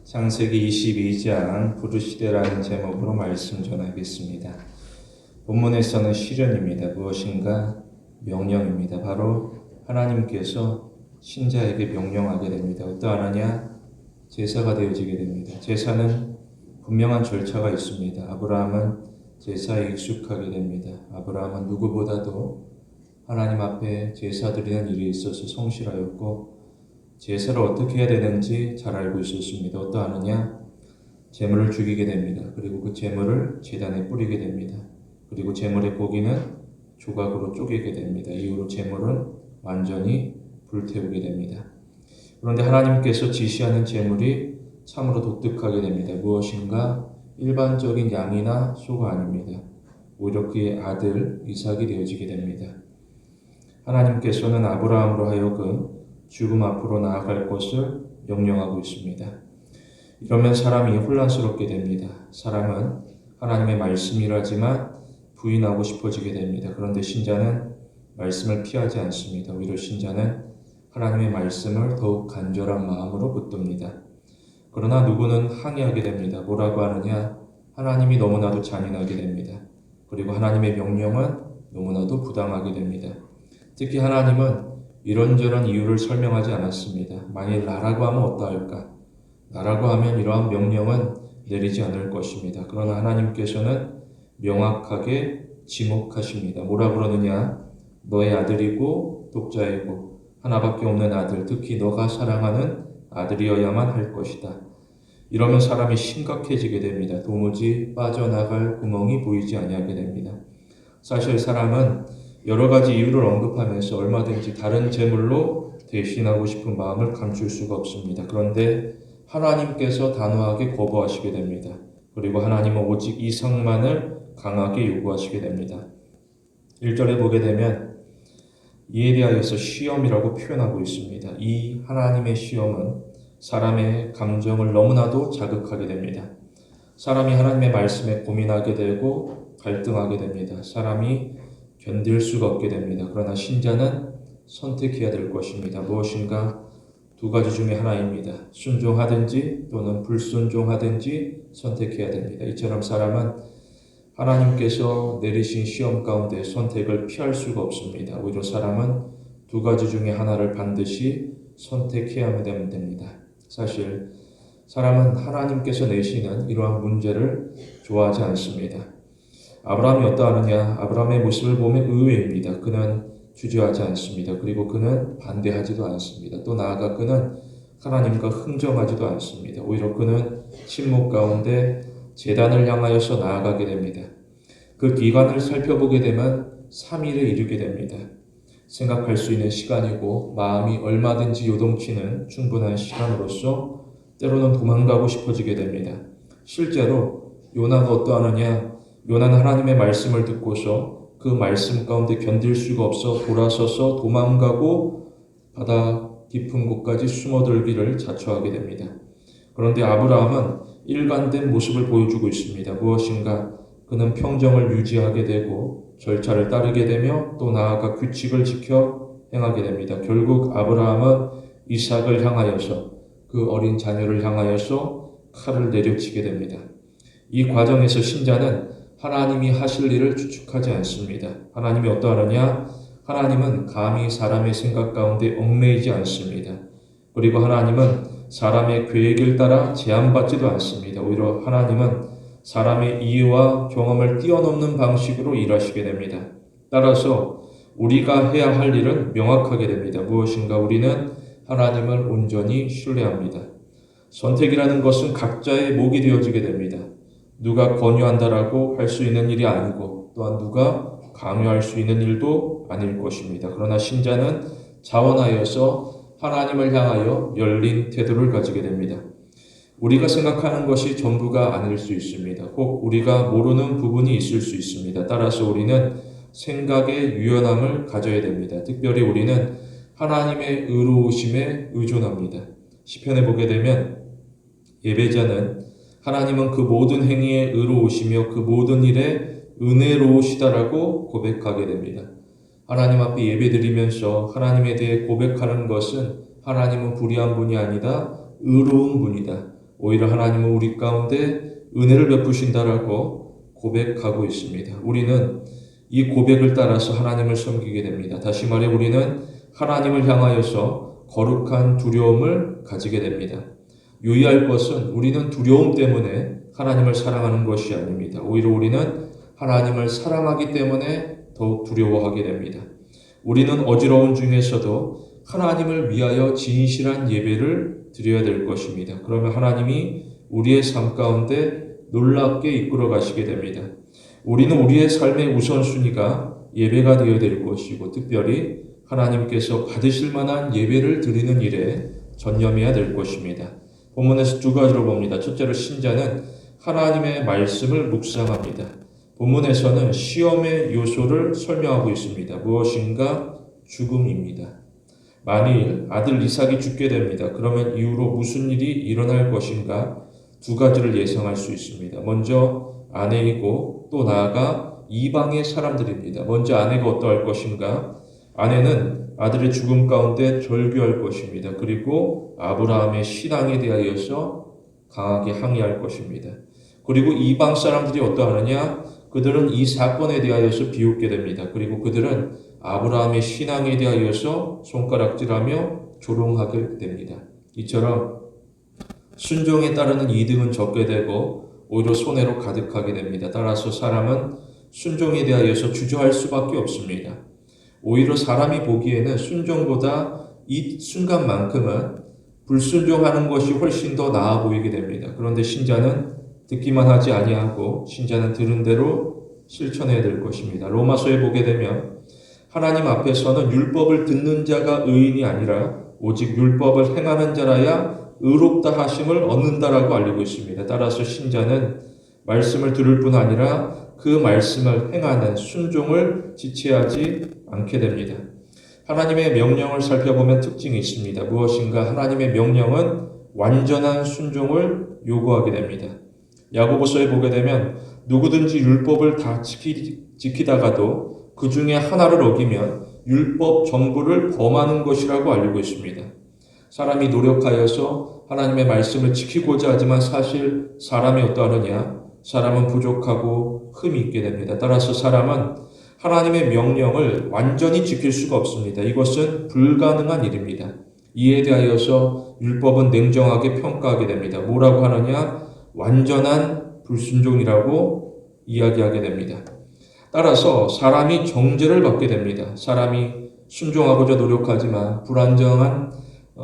창세기 22장 부르시되라는 제목으로 말씀 전하겠습니다. 본문에서는 시련입니다. 무엇인가? 명령입니다. 바로 하나님께서 신자에게 명령하게 됩니다. 어떠하느냐? 제사가 되어지게 됩니다. 제사는 분명한 절차가 있습니다. 아브라함은 제사에 익숙하게 됩니다. 아브라함은 누구보다도 하나님 앞에 제사 드리는 일에 있어서 성실하였고 제사를 어떻게 해야 되는지 잘 알고 있었습니다. 어떠하느냐? 제물을 죽이게 됩니다. 그리고 그 제물을 제단에 뿌리게 됩니다. 그리고 제물의 고기는 조각으로 쪼개게 됩니다. 이후로 제물은 완전히 불태우게 됩니다. 그런데 하나님께서 지시하는 제물이 참으로 독특하게 됩니다. 무엇인가? 일반적인 양이나 소가 아닙니다. 오히려 그의 아들 이삭이 되어지게 됩니다. 하나님께서는 아브라함으로 하여금 죽음 앞으로 나아갈 것을 명령하고 있습니다. 이러면 사람이 혼란스럽게 됩니다. 사람은 하나님의 말씀이라지만 부인하고 싶어지게 됩니다. 그런데 신자는 말씀을 피하지 않습니다. 오히려 신자는 하나님의 말씀을 더욱 간절한 마음으로 붙듭니다. 그러나 누구는 항의하게 됩니다. 뭐라고 하느냐? 하나님이 너무나도 잔인하게 됩니다. 그리고 하나님의 명령은 너무나도 부당하게 됩니다. 특히 하나님은 이런저런 이유를 설명하지 않았습니다. 만일 나라고 하면 어떠할까? 나라고 하면 이러한 명령은 내리지 않을 것입니다. 그러나 하나님께서는 명확하게 지목하십니다. 뭐라 그러느냐? 너의 아들이고 독자이고 하나밖에 없는 아들, 특히 너가 사랑하는 아들이어야만 할 것이다. 이러면 사람이 심각해지게 됩니다. 도무지 빠져나갈 구멍이 보이지 아니하게 됩니다. 사실 사람은 여러 가지 이유를 언급하면서 얼마든지 다른 제물로 대신하고 싶은 마음을 감출 수가 없습니다. 그런데 하나님께서 단호하게 거부하시게 됩니다. 그리고 하나님은 오직 이삭만을 강하게 요구하시게 됩니다. 1절에 보게 되면 이에 대하여서 시험이라고 표현하고 있습니다. 이 하나님의 시험은 사람의 감정을 너무나도 자극하게 됩니다. 사람이 하나님의 말씀에 고민하게 되고 갈등하게 됩니다. 사람이 견딜 수가 없게 됩니다. 그러나 신자는 선택해야 될 것입니다. 무엇인가? 두 가지 중에 하나입니다. 순종하든지 또는 불순종하든지 선택해야 됩니다. 이처럼 사람은 하나님께서 내리신 시험 가운데 선택을 피할 수가 없습니다. 오히려 사람은 두 가지 중에 하나를 반드시 선택해야 됩니다. 사실 사람은 하나님께서 내시는 이러한 문제를 좋아하지 않습니다. 아브라함이 어떠하느냐? 아브라함의 모습을 보면 의외입니다. 그는 주저하지 않습니다. 그리고 그는 반대하지도 않습니다. 또 나아가 그는 하나님과 흥정하지도 않습니다. 오히려 그는 침묵 가운데 제단을 향하여서 나아가게 됩니다. 그 기간을 살펴보게 되면 3일에 이르게 됩니다. 생각할 수 있는 시간이고 마음이 얼마든지 요동치는 충분한 시간으로서 때로는 도망가고 싶어지게 됩니다. 실제로 요나가 어떠하느냐? 요나는 하나님의 말씀을 듣고서 그 말씀 가운데 견딜 수가 없어 돌아서서 도망가고 바다 깊은 곳까지 숨어들기를 자초하게 됩니다. 그런데 아브라함은 일관된 모습을 보여주고 있습니다. 무엇인가? 그는 평정을 유지하게 되고 절차를 따르게 되며 또 나아가 규칙을 지켜 행하게 됩니다. 결국 아브라함은 이삭을 향하여서 그 어린 자녀를 향하여서 칼을 내려치게 됩니다. 이 과정에서 신자는 하나님이 하실 일을 추측하지 않습니다. 하나님이 어떠하느냐? 하나님은 감히 사람의 생각 가운데 얽매이지 않습니다. 그리고 하나님은 사람의 계획을 따라 제한받지도 않습니다. 오히려 하나님은 사람의 이해와 경험을 뛰어넘는 방식으로 일하시게 됩니다. 따라서 우리가 해야 할 일은 명확하게 됩니다. 무엇인가? 우리는 하나님을 온전히 신뢰합니다. 선택이라는 것은 각자의 몫이 되어지게 됩니다. 누가 권유한다라고 할 수 있는 일이 아니고 또한 누가 강요할 수 있는 일도 아닐 것입니다. 그러나 신자는 자원하여서 하나님을 향하여 열린 태도를 가지게 됩니다. 우리가 생각하는 것이 전부가 아닐 수 있습니다. 혹 우리가 모르는 부분이 있을 수 있습니다. 따라서 우리는 생각의 유연함을 가져야 됩니다. 특별히 우리는 하나님의 의로우심에 의존합니다. 시편에 보게 되면 예배자는 하나님은 그 모든 행위에 의로우시며 그 모든 일에 은혜로우시다라고 고백하게 됩니다. 하나님 앞에 예배드리면서 하나님에 대해 고백하는 것은 하나님은 불의한 분이 아니다, 의로운 분이다. 오히려 하나님은 우리 가운데 은혜를 베푸신다라고 고백하고 있습니다. 우리는 이 고백을 따라서 하나님을 섬기게 됩니다. 다시 말해 우리는 하나님을 향하여서 거룩한 두려움을 가지게 됩니다. 유의할 것은 우리는 두려움 때문에 하나님을 사랑하는 것이 아닙니다. 오히려 우리는 하나님을 사랑하기 때문에 더욱 두려워하게 됩니다. 우리는 어지러운 중에서도 하나님을 위하여 진실한 예배를 드려야 될 것입니다. 그러면 하나님이 우리의 삶 가운데 놀랍게 이끌어 가시게 됩니다. 우리는 우리의 삶의 우선순위가 예배가 되어야 될 것이고 특별히 하나님께서 받으실 만한 예배를 드리는 일에 전념해야 될 것입니다. 본문에서 두 가지로 봅니다. 첫째로 신자는 하나님의 말씀을 묵상합니다. 본문에서는 시험의 요소를 설명하고 있습니다. 무엇인가? 죽음입니다. 만일 아들 이삭이 죽게 됩니다. 그러면 이후로 무슨 일이 일어날 것인가? 두 가지를 예상할 수 있습니다. 먼저 아내이고 또 나아가 이방의 사람들입니다. 먼저 아내가 어떠할 것인가? 아내는 아들의 죽음 가운데 절규할 것입니다. 그리고 아브라함의 신앙에 대하여서 강하게 항의할 것입니다. 그리고 이방 사람들이 어떠하느냐? 그들은 이 사건에 대하여서 비웃게 됩니다. 그리고 그들은 아브라함의 신앙에 대하여서 손가락질하며 조롱하게 됩니다. 이처럼 순종에 따르는 이득은 적게 되고 오히려 손해로 가득하게 됩니다. 따라서 사람은 순종에 대하여서 주저할 수밖에 없습니다. 오히려 사람이 보기에는 순종보다 이 순간만큼은 불순종하는 것이 훨씬 더 나아 보이게 됩니다. 그런데 신자는 듣기만 하지 아니하고 신자는 들은 대로 실천해야 될 것입니다. 로마서에 보게 되면 하나님 앞에서는 율법을 듣는 자가 의인이 아니라 오직 율법을 행하는 자라야 의롭다 하심을 얻는다라고 알리고 있습니다. 따라서 신자는 말씀을 들을 뿐 아니라 그 말씀을 행하는 순종을 지체하지 않게 됩니다. 하나님의 명령을 살펴보면 특징이 있습니다. 무엇인가? 하나님의 명령은 완전한 순종을 요구하게 됩니다. 야고보서에 보게 되면 누구든지 율법을 다 지키다가도 그 중에 하나를 어기면 율법 전부를 범하는 것이라고 알리고 있습니다. 사람이 노력하여서 하나님의 말씀을 지키고자 하지만 사실 사람이 어떠하느냐? 사람은 부족하고 흠이 있게 됩니다. 따라서 사람은 하나님의 명령을 완전히 지킬 수가 없습니다. 이것은 불가능한 일입니다. 이에 대하여서 율법은 냉정하게 평가하게 됩니다. 뭐라고 하느냐? 완전한 불순종이라고 이야기하게 됩니다. 따라서 사람이 정죄를 받게 됩니다. 사람이 순종하고자 노력하지만 불안정한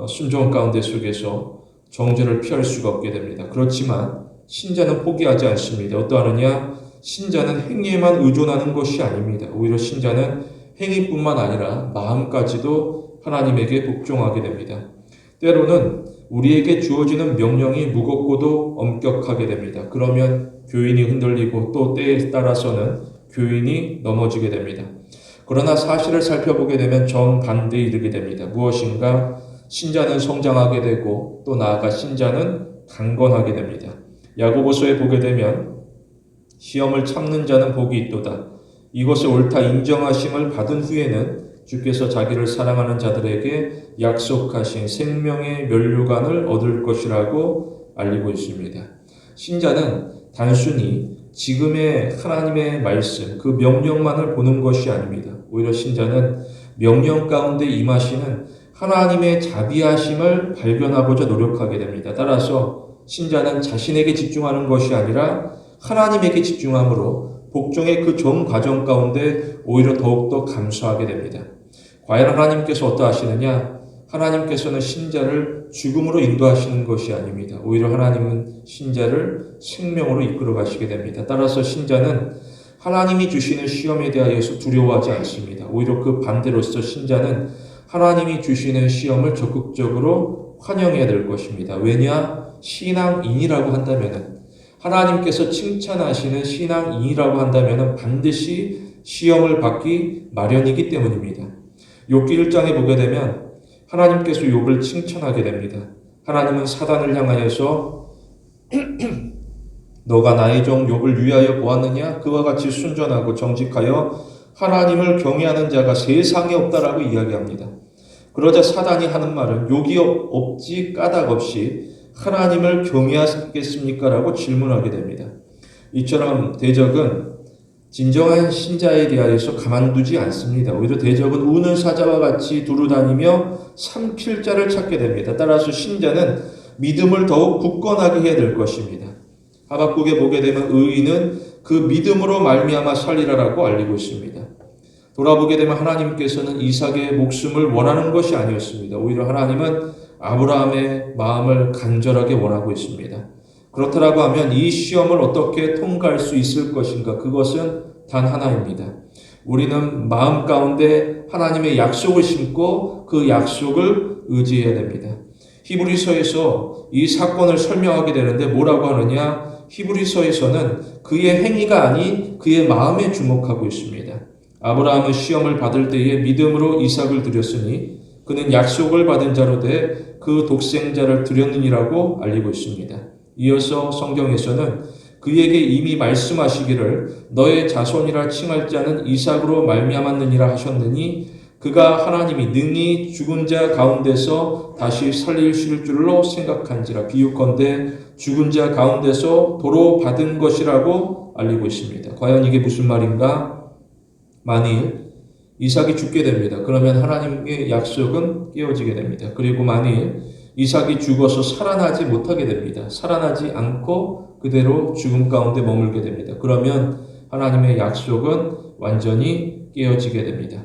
순종 가운데 속에서 정죄를 피할 수가 없게 됩니다. 그렇지만 신자는 포기하지 않습니다. 어떠하느냐? 신자는 행위에만 의존하는 것이 아닙니다. 오히려 신자는 행위뿐만 아니라 마음까지도 하나님에게 복종하게 됩니다. 때로는 우리에게 주어지는 명령이 무겁고도 엄격하게 됩니다. 그러면 교인이 흔들리고 또 때에 따라서는 교인이 넘어지게 됩니다. 그러나 사실을 살펴보게 되면 정반대에 이르게 됩니다. 무엇인가? 신자는 성장하게 되고 또 나아가 신자는 강건하게 됩니다. 야고보서에 보게 되면 시험을 참는 자는 복이 있도다. 이것을 옳다 인정하심을 받은 후에는 주께서 자기를 사랑하는 자들에게 약속하신 생명의 면류관을 얻을 것이라고 알리고 있습니다. 신자는 단순히 지금의 하나님의 말씀, 그 명령만을 보는 것이 아닙니다. 오히려 신자는 명령 가운데 임하시는 하나님의 자비하심을 발견하고자 노력하게 됩니다. 따라서 신자는 자신에게 집중하는 것이 아니라 하나님에게 집중함으로 복종의 그 전 과정 가운데 오히려 더욱더 감소하게 됩니다. 과연 하나님께서 어떠하시느냐? 하나님께서는 신자를 죽음으로 인도하시는 것이 아닙니다. 오히려 하나님은 신자를 생명으로 이끌어 가시게 됩니다. 따라서 신자는 하나님이 주시는 시험에 대하여서 두려워하지 않습니다. 오히려 그 반대로서 신자는 하나님이 주시는 시험을 적극적으로 환영해야 될 것입니다. 왜냐? 신앙인이라고 한다면 하나님께서 칭찬하시는 신앙인이라고 한다면 반드시 시험을 받기 마련이기 때문입니다. 욥기 1장에 보게 되면 하나님께서 욥을 칭찬하게 됩니다. 하나님은 사단을 향하여서 너가 나의 종 욥을 위하여 보았느냐? 그와 같이 순전하고 정직하여 하나님을 경외하는 자가 세상에 없다라고 이야기합니다. 그러자 사단이 하는 말은 욕이 없지 까닭 없이 하나님을 경외하겠습니까? 라고 질문하게 됩니다. 이처럼 대적은 진정한 신자에 대하여서 가만두지 않습니다. 오히려 대적은 우는 사자와 같이 두루다니며 삼킬 자를 찾게 됩니다. 따라서 신자는 믿음을 더욱 굳건하게 해야 될 것입니다. 하박국에 보게 되면 의인은 그 믿음으로 말미암아 살리라라고 알리고 있습니다. 돌아보게 되면 하나님께서는 이삭의 목숨을 원하는 것이 아니었습니다. 오히려 하나님은 아브라함의 마음을 간절하게 원하고 있습니다. 그렇다라고 하면 이 시험을 어떻게 통과할 수 있을 것인가? 그것은 단 하나입니다. 우리는 마음 가운데 하나님의 약속을 심고 그 약속을 의지해야 됩니다. 히브리서에서 이 사건을 설명하게 되는데 뭐라고 하느냐? 히브리서에서는 그의 행위가 아닌 그의 마음에 주목하고 있습니다. 아브라함은 시험을 받을 때에 믿음으로 이삭을 드렸으니 그는 약속을 받은 자로 돼 그 독생자를 드렸느니라고 알리고 있습니다. 이어서 성경에서는 그에게 이미 말씀하시기를 너의 자손이라 칭할 자는 이삭으로 말미암았느니라 하셨느니 그가 하나님이 능히 죽은 자 가운데서 다시 살리실 줄로 생각한지라 비유컨대 죽은 자 가운데서 도로 받은 것이라고 알리고 있습니다. 과연 이게 무슨 말인가? 만일 이삭이 죽게 됩니다. 그러면 하나님의 약속은 깨어지게 됩니다. 그리고 만일 이삭이 죽어서 살아나지 못하게 됩니다. 살아나지 않고 그대로 죽음 가운데 머물게 됩니다. 그러면 하나님의 약속은 완전히 깨어지게 됩니다.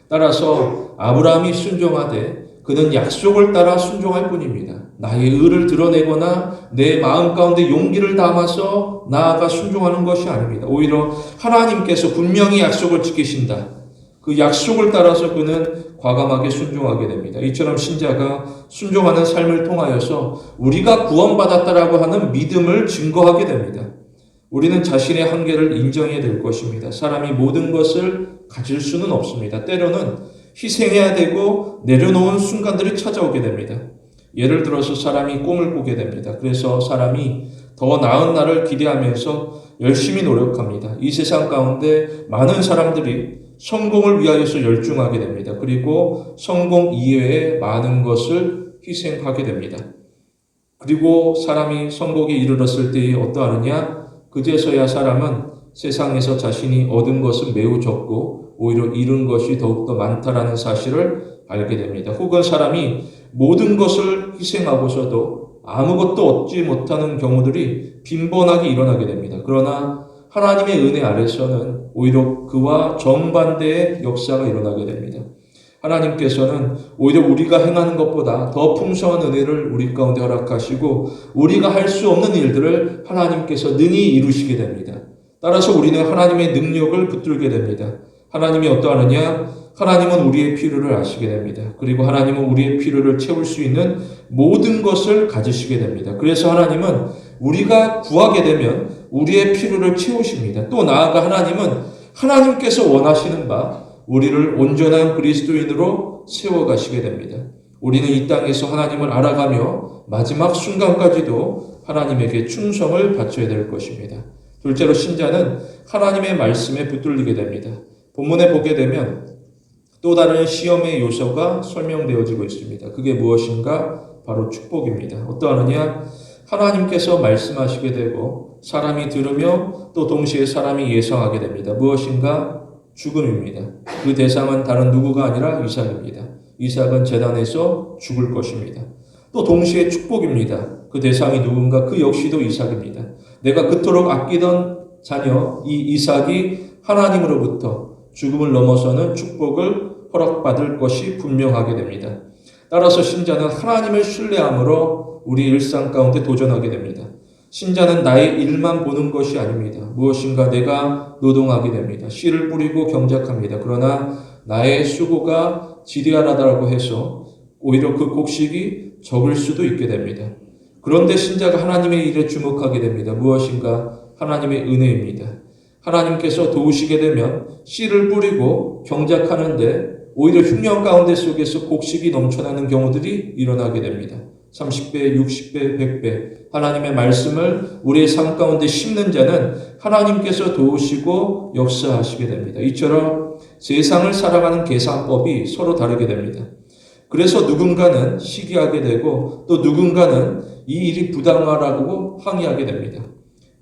따라서 아브라함이 순종하되 그는 약속을 따라 순종할 뿐입니다. 나의 의를 드러내거나 내 마음 가운데 용기를 담아서 나아가 순종하는 것이 아닙니다. 오히려 하나님께서 분명히 약속을 지키신다. 그 약속을 따라서 그는 과감하게 순종하게 됩니다. 이처럼 신자가 순종하는 삶을 통하여서 우리가 구원받았다라고 하는 믿음을 증거하게 됩니다. 우리는 자신의 한계를 인정해야 될 것입니다. 사람이 모든 것을 가질 수는 없습니다. 때로는 희생해야 되고 내려놓은 순간들이 찾아오게 됩니다. 예를 들어서 사람이 꿈을 꾸게 됩니다. 그래서 사람이 더 나은 날을 기대하면서 열심히 노력합니다. 이 세상 가운데 많은 사람들이 성공을 위하여서 열중하게 됩니다. 그리고 성공 이외에 많은 것을 희생하게 됩니다. 그리고 사람이 성공에 이르렀을 때에 어떠하느냐? 그제서야 사람은 세상에서 자신이 얻은 것은 매우 적고 오히려 잃은 것이 더욱더 많다라는 사실을 알게 됩니다. 혹은 사람이 모든 것을 희생하고서도 아무것도 얻지 못하는 경우들이 빈번하게 일어나게 됩니다. 그러나 하나님의 은혜 아래서는 오히려 그와 정반대의 역사가 일어나게 됩니다. 하나님께서는 오히려 우리가 행하는 것보다 더 풍성한 은혜를 우리 가운데 허락하시고 우리가 할 수 없는 일들을 하나님께서 능히 이루시게 됩니다. 따라서 우리는 하나님의 능력을 붙들게 됩니다. 하나님이 어떠하느냐? 하나님은 우리의 필요를 아시게 됩니다. 그리고 하나님은 우리의 필요를 채울 수 있는 모든 것을 가지시게 됩니다. 그래서 하나님은 우리가 구하게 되면 우리의 필요를 채우십니다. 또 나아가 하나님은 하나님께서 원하시는 바 우리를 온전한 그리스도인으로 세워가시게 됩니다. 우리는 이 땅에서 하나님을 알아가며 마지막 순간까지도 하나님에게 충성을 바쳐야 될 것입니다. 둘째로 신자는 하나님의 말씀에 붙들리게 됩니다. 본문에 보게 되면 또 다른 시험의 요소가 설명되어지고 있습니다. 그게 무엇인가? 바로 축복입니다. 어떠하느냐? 하나님께서 말씀하시게 되고 사람이 들으며 또 동시에 사람이 예상하게 됩니다. 무엇인가? 죽음입니다. 그 대상은 다른 누구가 아니라 이삭입니다. 이삭은 제단에서 죽을 것입니다. 또 동시에 축복입니다. 그 대상이 누군가? 그 역시도 이삭입니다. 내가 그토록 아끼던 자녀 이 이삭이 하나님으로부터 죽음을 넘어서는 축복을 허락받을 것이 분명하게 됩니다. 따라서 신자는 하나님을 신뢰함으로 우리 일상 가운데 도전하게 됩니다. 신자는 나의 일만 보는 것이 아닙니다. 무엇인가 내가 노동하게 됩니다. 씨를 뿌리고 경작합니다. 그러나 나의 수고가 지대하다라고 해서 오히려 그 곡식이 적을 수도 있게 됩니다. 그런데 신자가 하나님의 일에 주목하게 됩니다. 무엇인가? 하나님의 은혜입니다. 하나님께서 도우시게 되면 씨를 뿌리고 경작하는데 오히려 흉년 가운데 속에서 곡식이 넘쳐나는 경우들이 일어나게 됩니다. 30배, 60배, 100배 하나님의 말씀을 우리의 삶 가운데 심는 자는 하나님께서 도우시고 역사하시게 됩니다. 이처럼 세상을 살아가는 계산법이 서로 다르게 됩니다. 그래서 누군가는 시기하게 되고 또 누군가는 이 일이 부당하다고 항의하게 됩니다.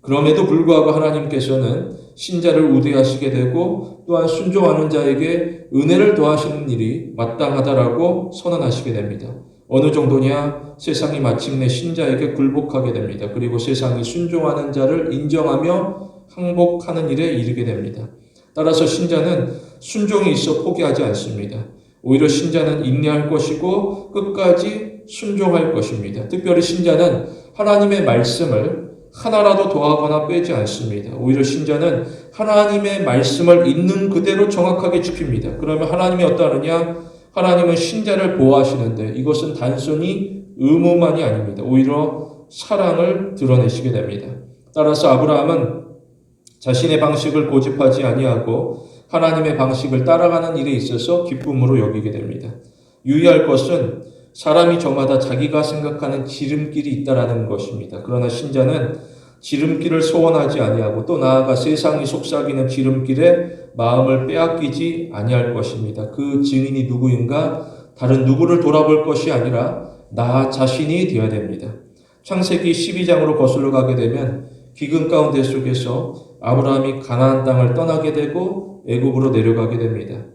그럼에도 불구하고 하나님께서는 신자를 우대하시게 되고 또한 순종하는 자에게 은혜를 더하시는 일이 마땅하다라고 선언하시게 됩니다. 어느 정도냐? 세상이 마침내 신자에게 굴복하게 됩니다. 그리고 세상이 순종하는 자를 인정하며 항복하는 일에 이르게 됩니다. 따라서 신자는 순종이 있어 포기하지 않습니다. 오히려 신자는 인내할 것이고 끝까지 순종할 것입니다. 특별히 신자는 하나님의 말씀을 하나라도 더하거나 빼지 않습니다. 오히려 신자는 하나님의 말씀을 있는 그대로 정확하게 지킵니다. 그러면 하나님이 어떠하느냐? 하나님은 신자를 보호하시는데 이것은 단순히 의무만이 아닙니다. 오히려 사랑을 드러내시게 됩니다. 따라서 아브라함은 자신의 방식을 고집하지 아니하고 하나님의 방식을 따라가는 일에 있어서 기쁨으로 여기게 됩니다. 유의할 것은 사람이 저마다 자기가 생각하는 지름길이 있다라는 것입니다. 그러나 신자는 지름길을 소원하지 아니하고 또 나아가 세상이 속삭이는 지름길에 마음을 빼앗기지 아니할 것입니다. 그 증인이 누구인가? 다른 누구를 돌아볼 것이 아니라 나 자신이 되어야 됩니다. 창세기 12장으로 거슬러 가게 되면 기근 가운데 속에서 아브라함이 가나안 땅을 떠나게 되고 애굽으로 내려가게 됩니다.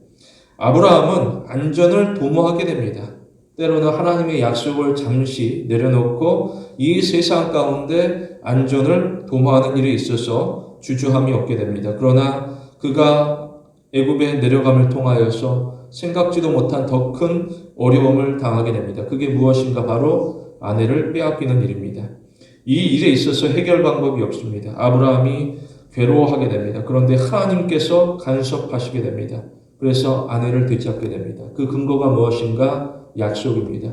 아브라함은 안전을 도모하게 됩니다. 때로는 하나님의 약속을 잠시 내려놓고 이 세상 가운데 안전을 도모하는 일에 있어서 주저함이 없게 됩니다. 그러나 그가 애굽에 내려감을 통하여서 생각지도 못한 더 큰 어려움을 당하게 됩니다. 그게 무엇인가? 바로 아내를 빼앗기는 일입니다. 이 일에 있어서 해결 방법이 없습니다. 아브라함이 괴로워하게 됩니다. 그런데 하나님께서 간섭하시게 됩니다. 그래서 아내를 되찾게 됩니다. 그 근거가 무엇인가? 약속입니다.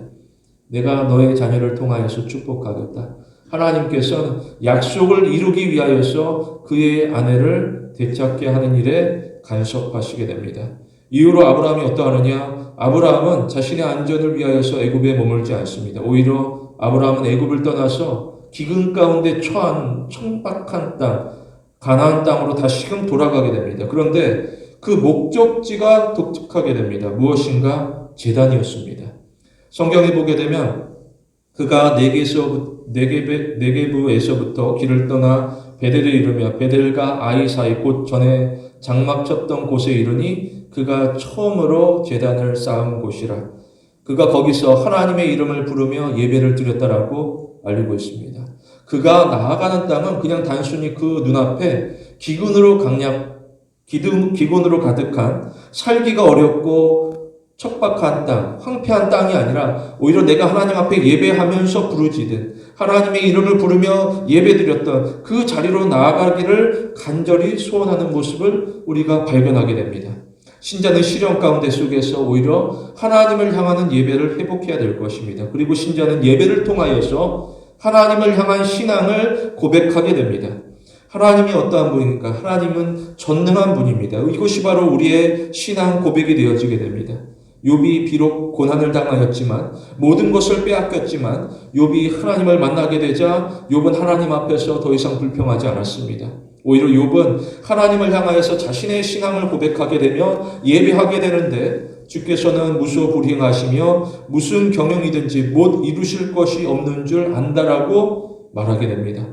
내가 너의 자녀를 통하여서 축복하겠다. 하나님께서는 약속을 이루기 위하여서 그의 아내를 되찾게 하는 일에 간섭하시게 됩니다. 이후로 아브라함이 어떠하느냐? 아브라함은 자신의 안전을 위하여서 애굽에 머물지 않습니다. 오히려 아브라함은 애굽을 떠나서 기근 가운데 처한 천박한 땅, 가나안 땅으로 다시금 돌아가게 됩니다. 그런데 그 목적지가 독특하게 됩니다. 무엇인가? 제단이었습니다. 성경에 보게 되면 그가 네게부에서부터 길을 떠나 베델에 이르며 베델과 아이 사이 곧 전에 장막 쳤던 곳에 이르니 그가 처음으로 제단을 쌓은 곳이라. 그가 거기서 하나님의 이름을 부르며 예배를 드렸다라고 알리고 있습니다. 그가 나아가는 땅은 그냥 단순히 그 눈앞에 기근으로 가득한 살기가 어렵고 척박한 땅, 황폐한 땅이 아니라 오히려 내가 하나님 앞에 예배하면서 부르짖은 하나님의 이름을 부르며 예배드렸던 그 자리로 나아가기를 간절히 소원하는 모습을 우리가 발견하게 됩니다. 신자는 시련 가운데 속에서 오히려 하나님을 향하는 예배를 회복해야 될 것입니다. 그리고 신자는 예배를 통하여서 하나님을 향한 신앙을 고백하게 됩니다. 하나님이 어떠한 분입니까? 하나님은 전능한 분입니다. 이것이 바로 우리의 신앙 고백이 되어지게 됩니다. 욥이 비록 고난을 당하였지만 모든 것을 빼앗겼지만 욥이 하나님을 만나게 되자 욥은 하나님 앞에서 더 이상 불평하지 않았습니다. 오히려 욥은 하나님을 향하여서 자신의 신앙을 고백하게 되며 예배하게 되는데 주께서는 무소불행하시며 무슨 경영이든지 못 이루실 것이 없는 줄 안다라고 말하게 됩니다.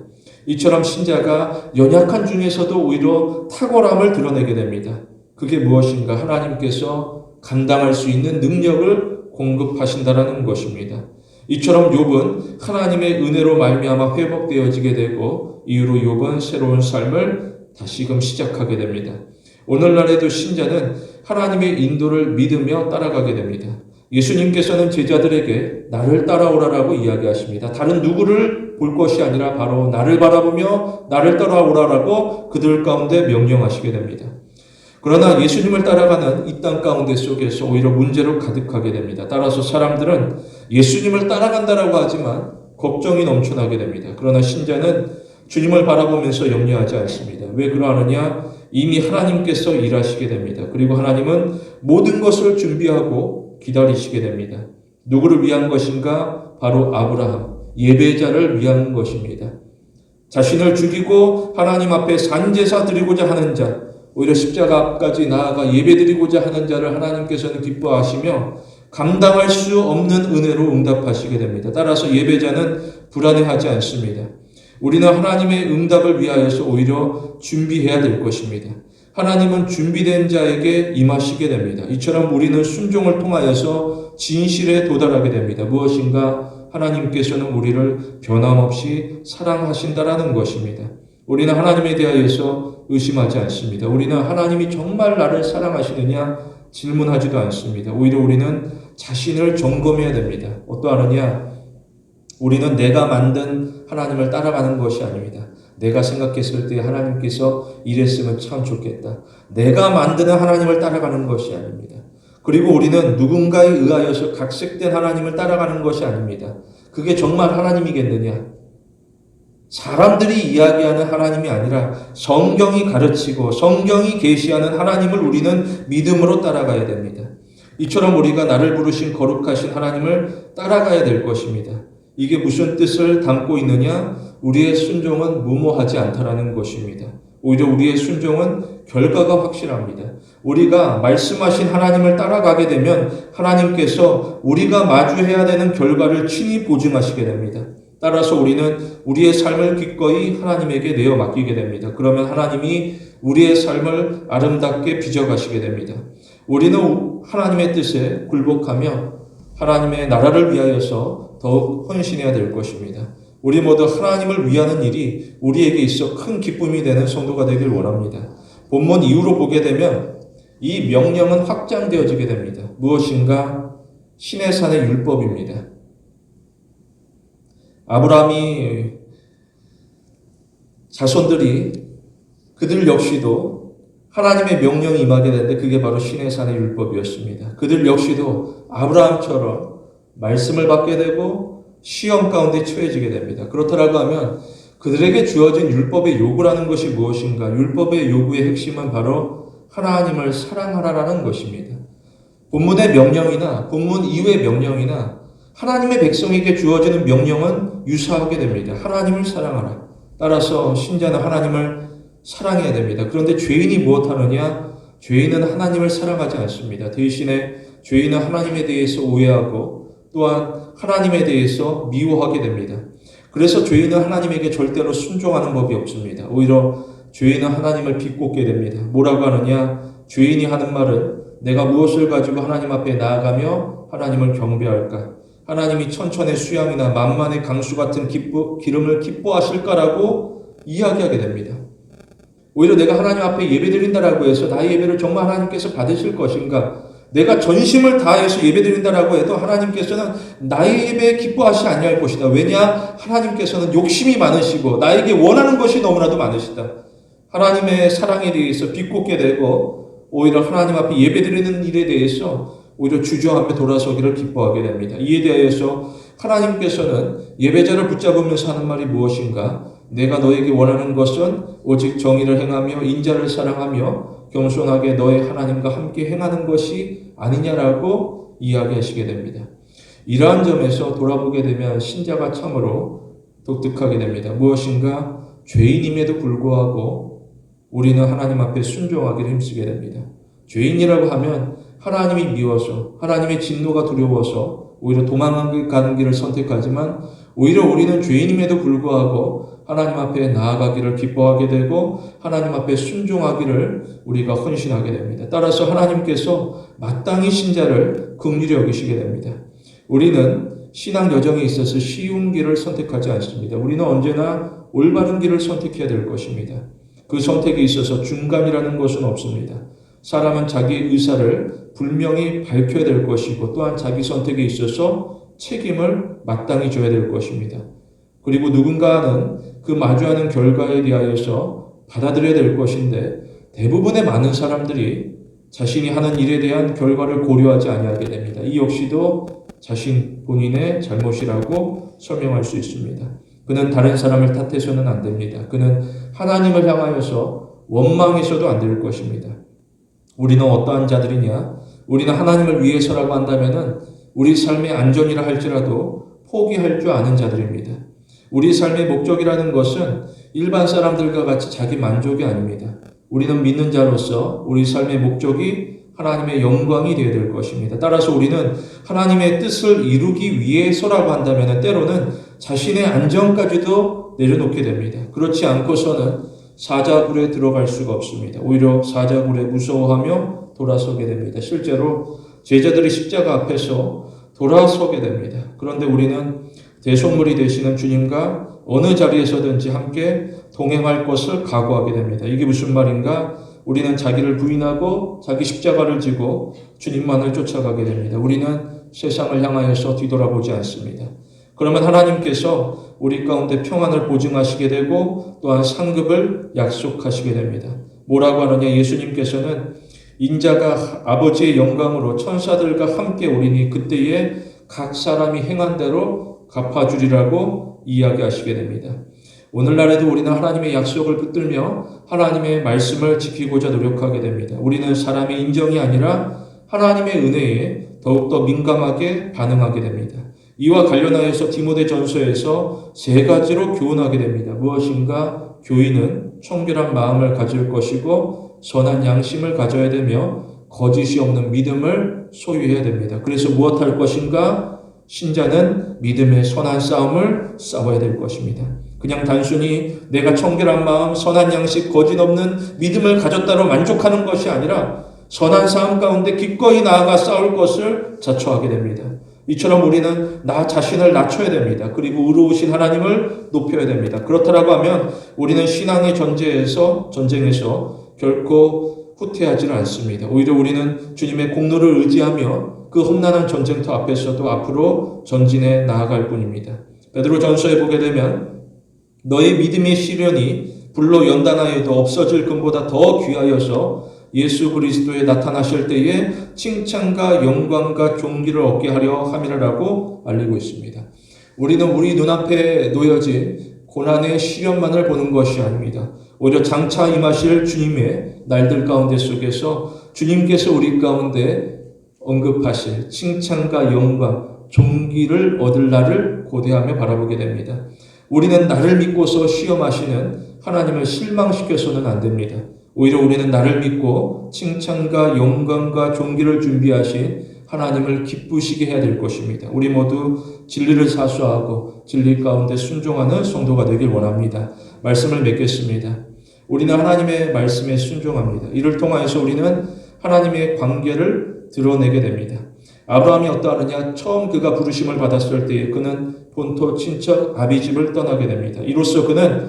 이처럼 신자가 연약한 중에서도 오히려 탁월함을 드러내게 됩니다. 그게 무엇인가? 하나님께서 감당할 수 있는 능력을 공급하신다라는 것입니다. 이처럼 욥은 하나님의 은혜로 말미암아 회복되어지게 되고 이후로 욥은 새로운 삶을 다시금 시작하게 됩니다. 오늘날에도 신자는 하나님의 인도를 믿으며 따라가게 됩니다. 예수님께서는 제자들에게 나를 따라오라라고 이야기하십니다. 다른 누구를 볼 것이 아니라 바로 나를 바라보며 나를 따라오라라고 그들 가운데 명령하시게 됩니다. 그러나 예수님을 따라가는 이 땅 가운데 속에서 오히려 문제로 가득하게 됩니다. 따라서 사람들은 예수님을 따라간다라고 하지만 걱정이 넘쳐나게 됩니다. 그러나 신자는 주님을 바라보면서 염려하지 않습니다. 왜 그러하느냐? 이미 하나님께서 일하시게 됩니다. 그리고 하나님은 모든 것을 준비하고 기다리시게 됩니다. 누구를 위한 것인가? 바로 아브라함, 예배자를 위한 것입니다. 자신을 죽이고 하나님 앞에 산제사 드리고자 하는 자, 오히려 십자가 앞까지 나아가 예배드리고자 하는 자를 하나님께서는 기뻐하시며 감당할 수 없는 은혜로 응답하시게 됩니다. 따라서 예배자는 불안해하지 않습니다. 우리는 하나님의 응답을 위하여서 오히려 준비해야 될 것입니다. 하나님은 준비된 자에게 임하시게 됩니다. 이처럼 우리는 순종을 통하여서 진실에 도달하게 됩니다. 무엇인가 하나님께서는 우리를 변함없이 사랑하신다라는 것입니다. 우리는 하나님에 대하여서 의심하지 않습니다. 우리는 하나님이 정말 나를 사랑하시느냐 질문하지도 않습니다. 오히려 우리는 자신을 점검해야 됩니다. 어떠하느냐? 우리는 내가 만든 하나님을 따라가는 것이 아닙니다. 내가 생각했을 때 하나님께서 이랬으면 참 좋겠다. 내가 만드는 하나님을 따라가는 것이 아닙니다. 그리고 우리는 누군가에 의하여서 각색된 하나님을 따라가는 것이 아닙니다. 그게 정말 하나님이겠느냐? 사람들이 이야기하는 하나님이 아니라 성경이 가르치고 성경이 계시하는 하나님을 우리는 믿음으로 따라가야 됩니다. 이처럼 우리가 나를 부르신 거룩하신 하나님을 따라가야 될 것입니다. 이게 무슨 뜻을 담고 있느냐? 우리의 순종은 무모하지 않다라는 것입니다. 오히려 우리의 순종은 결과가 확실합니다. 우리가 말씀하신 하나님을 따라가게 되면 하나님께서 우리가 마주해야 되는 결과를 친히 보증하시게 됩니다. 따라서 우리는 우리의 삶을 기꺼이 하나님에게 내어 맡기게 됩니다. 그러면 하나님이 우리의 삶을 아름답게 빚어가시게 됩니다. 우리는 하나님의 뜻에 굴복하며 하나님의 나라를 위하여서 더욱 헌신해야 될 것입니다. 우리 모두 하나님을 위하는 일이 우리에게 있어 큰 기쁨이 되는 성도가 되길 원합니다. 본문 이후로 보게 되면 이 명령은 확장되어지게 됩니다. 무엇인가? 시내산의 율법입니다. 아브라함이 자손들이 그들 역시도 하나님의 명령이 임하게 되는데 그게 바로 시내산의 율법이었습니다. 그들 역시도 아브라함처럼 말씀을 받게 되고 시험 가운데 처해지게 됩니다. 그렇다라고 하면 그들에게 주어진 율법의 요구라는 것이 무엇인가? 율법의 요구의 핵심은 바로 하나님을 사랑하라라는 것입니다. 본문의 명령이나 본문 이후의 명령이나 하나님의 백성에게 주어지는 명령은 유사하게 됩니다. 하나님을 사랑하라. 따라서 신자는 하나님을 사랑해야 됩니다. 그런데 죄인이 무엇하느냐? 죄인은 하나님을 사랑하지 않습니다. 대신에 죄인은 하나님에 대해서 오해하고 또한 하나님에 대해서 미워하게 됩니다. 그래서 죄인은 하나님에게 절대로 순종하는 법이 없습니다. 오히려 죄인은 하나님을 비꼽게 됩니다. 뭐라고 하느냐? 죄인이 하는 말은 내가 무엇을 가지고 하나님 앞에 나아가며 하나님을 경배할까? 하나님이 천천의 수양이나 만만의 강수 같은 기름을 기뻐하실까라고 이야기하게 됩니다. 오히려 내가 하나님 앞에 예배드린다라고 해서 나의 예배를 정말 하나님께서 받으실 것인가? 내가 전심을 다해서 예배드린다라고 해도 하나님께서는 나의 예배에 기뻐하시지 아니할 것이다. 왜냐? 하나님께서는 욕심이 많으시고 나에게 원하는 것이 너무나도 많으시다. 하나님의 사랑에 대해서 비꼽게 되고 오히려 하나님 앞에 예배드리는 일에 대해서 오히려 주저하며 돌아서기를 기뻐하게 됩니다. 이에 대하여서 하나님께서는 예배자를 붙잡으면서 하는 말이 무엇인가? 내가 너에게 원하는 것은 오직 정의를 행하며 인자를 사랑하며 겸손하게 너의 하나님과 함께 행하는 것이 아니냐라고 이야기하시게 됩니다. 이러한 점에서 돌아보게 되면 신자가 참으로 독특하게 됩니다. 무엇인가? 죄인임에도 불구하고 우리는 하나님 앞에 순종하기를 힘쓰게 됩니다. 죄인이라고 하면 하나님이 미워서 하나님의 진노가 두려워서 오히려 도망가는 길을 선택하지만 오히려 우리는 죄인임에도 불구하고 하나님 앞에 나아가기를 기뻐하게 되고 하나님 앞에 순종하기를 우리가 헌신하게 됩니다. 따라서 하나님께서 마땅히 신자를 긍휼히 여기시게 됩니다. 우리는 신앙 여정에 있어서 쉬운 길을 선택하지 않습니다. 우리는 언제나 올바른 길을 선택해야 될 것입니다. 그 선택에 있어서 중간이라는 것은 없습니다. 사람은 자기 의사를 분명히 밝혀야 될 것이고 또한 자기 선택에 있어서 책임을 마땅히 져야 될 것입니다. 그리고 누군가는 그 마주하는 결과에 대하여서 받아들여야 될 것인데 대부분의 많은 사람들이 자신이 하는 일에 대한 결과를 고려하지 아니하게 됩니다. 이 역시도 자신 본인의 잘못이라고 설명할 수 있습니다. 그는 다른 사람을 탓해서는 안 됩니다. 그는 하나님을 향하여서 원망해서도 안 될 것입니다. 우리는 어떠한 자들이냐? 우리는 하나님을 위해서라고 한다면은 우리 삶의 안전이라 할지라도 포기할 줄 아는 자들입니다. 우리 삶의 목적이라는 것은 일반 사람들과 같이 자기 만족이 아닙니다. 우리는 믿는 자로서 우리 삶의 목적이 하나님의 영광이 되어야 될 것입니다. 따라서 우리는 하나님의 뜻을 이루기 위해서라고 한다면 때로는 자신의 안전까지도 내려놓게 됩니다. 그렇지 않고서는 사자굴에 들어갈 수가 없습니다. 오히려 사자굴에 무서워하며 돌아서게 됩니다. 실제로 제자들이 십자가 앞에서 돌아서게 됩니다. 그런데 우리는 대속물이 되시는 주님과 어느 자리에서든지 함께 동행할 것을 각오하게 됩니다. 이게 무슨 말인가? 우리는 자기를 부인하고 자기 십자가를 지고 주님만을 쫓아가게 됩니다. 우리는 세상을 향하여서 뒤돌아보지 않습니다. 그러면 하나님께서 우리 가운데 평안을 보증하시게 되고 또한 상급을 약속하시게 됩니다. 뭐라고 하느냐? 예수님께서는 인자가 아버지의 영광으로 천사들과 함께 오리니 그때에 각 사람이 행한 대로 갚아주리라고 이야기하시게 됩니다. 오늘날에도 우리는 하나님의 약속을 붙들며 하나님의 말씀을 지키고자 노력하게 됩니다. 우리는 사람의 인정이 아니라 하나님의 은혜에 더욱더 민감하게 반응하게 됩니다. 이와 관련하여서 디모데전서에서 세 가지로 교훈하게 됩니다. 무엇인가? 교인은 청결한 마음을 가질 것이고 선한 양심을 가져야 되며 거짓이 없는 믿음을 소유해야 됩니다. 그래서 무엇할 것인가? 신자는 믿음의 선한 싸움을 싸워야 될 것입니다. 그냥 단순히 내가 청결한 마음, 선한 양식, 거짓 없는 믿음을 가졌다로 만족하는 것이 아니라 선한 삶 가운데 기꺼이 나아가 싸울 것을 자초하게 됩니다. 이처럼 우리는 나 자신을 낮춰야 됩니다. 그리고 의로우신 하나님을 높여야 됩니다. 그렇다라고 하면 우리는 신앙의 전쟁에서 결코 후퇴하지는 않습니다. 오히려 우리는 주님의 공로를 의지하며 그 험난한 전쟁터 앞에서도 앞으로 전진해 나아갈 뿐입니다. 베드로전서에 보게 되면 너의 믿음의 시련이 불로 연단하여도 없어질 것보다 더 귀하여서 예수 그리스도에 나타나실 때에 칭찬과 영광과 존귀를 얻게 하려 함이라고 알리고 있습니다. 우리는 우리 눈앞에 놓여진 고난의 시련만을 보는 것이 아닙니다. 오히려 장차 임하실 주님의 날들 가운데 속에서 주님께서 우리 가운데 언급하실 칭찬과 영광, 존귀를 얻을 날을 고대하며 바라보게 됩니다. 우리는 나를 믿고서 시험하시는 하나님을 실망시켜서는 안 됩니다. 오히려 우리는 나를 믿고 칭찬과 영광과 존귀를 준비하신 하나님을 기쁘시게 해야 될 것입니다. 우리 모두 진리를 사수하고 진리 가운데 순종하는 성도가 되길 원합니다. 말씀을 맺겠습니다. 우리는 하나님의 말씀에 순종합니다. 이를 통하여서 우리는 하나님의 관계를 드러내게 됩니다. 아브라함이 어떠하느냐? 처음 그가 부르심을 받았을 때에 그는 본토 친척 아비집을 떠나게 됩니다. 이로써 그는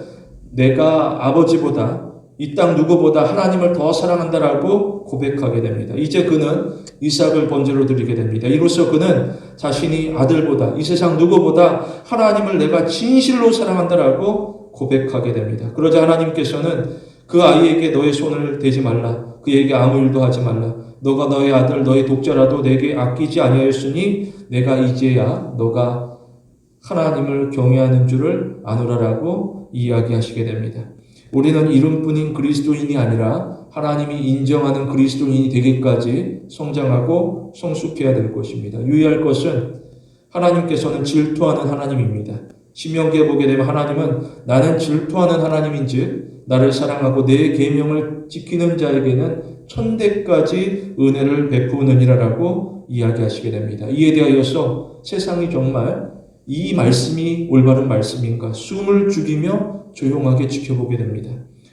내가 아버지보다 이 땅 누구보다 하나님을 더 사랑한다라고 고백하게 됩니다. 이제 그는 이삭을 번제로 드리게 됩니다. 이로써 그는 자신이 아들보다 이 세상 누구보다 하나님을 내가 진실로 사랑한다라고 고백하게 됩니다. 그러자 하나님께서는 그 아이에게 너의 손을 대지 말라. 그에게 아무 일도 하지 말라. 너가 너의 아들 너의 독자라도 내게 아끼지 아니하였으니 내가 이제야 너가 하나님을 경외하는 줄을 아노라라고 이야기하시게 됩니다. 우리는 이름뿐인 그리스도인이 아니라 하나님이 인정하는 그리스도인이 되기까지 성장하고 성숙해야 될 것입니다. 유의할 것은 하나님께서는 질투하는 하나님입니다. 신명기에 보게 되면 하나님은 나는 질투하는 하나님인즉 나를 사랑하고 내 계명을 지키는 자에게는 천대까지 은혜를 베푸느니라라고 이야기하시게 됩니다. 이에 대하여서 세상이 정말 이 말씀이 올바른 말씀인가 숨을 죽이며 조용하게 지켜보게 됩니다.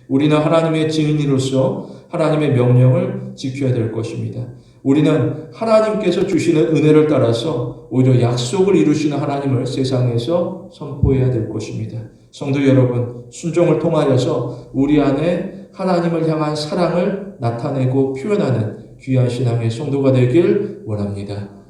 우리는 하나님의 증인으로서 하나님의 명령을 지켜야 될 것입니다. 우리는 하나님께서 주시는 은혜를 따라서 오히려 약속을 이루시는 하나님을 세상에서 선포해야 될 것입니다. 성도 여러분, 순종을 통하여서 우리 안에 하나님을 향한 사랑을 나타내고 표현하는 귀한 신앙의 성도가 되길 원합니다.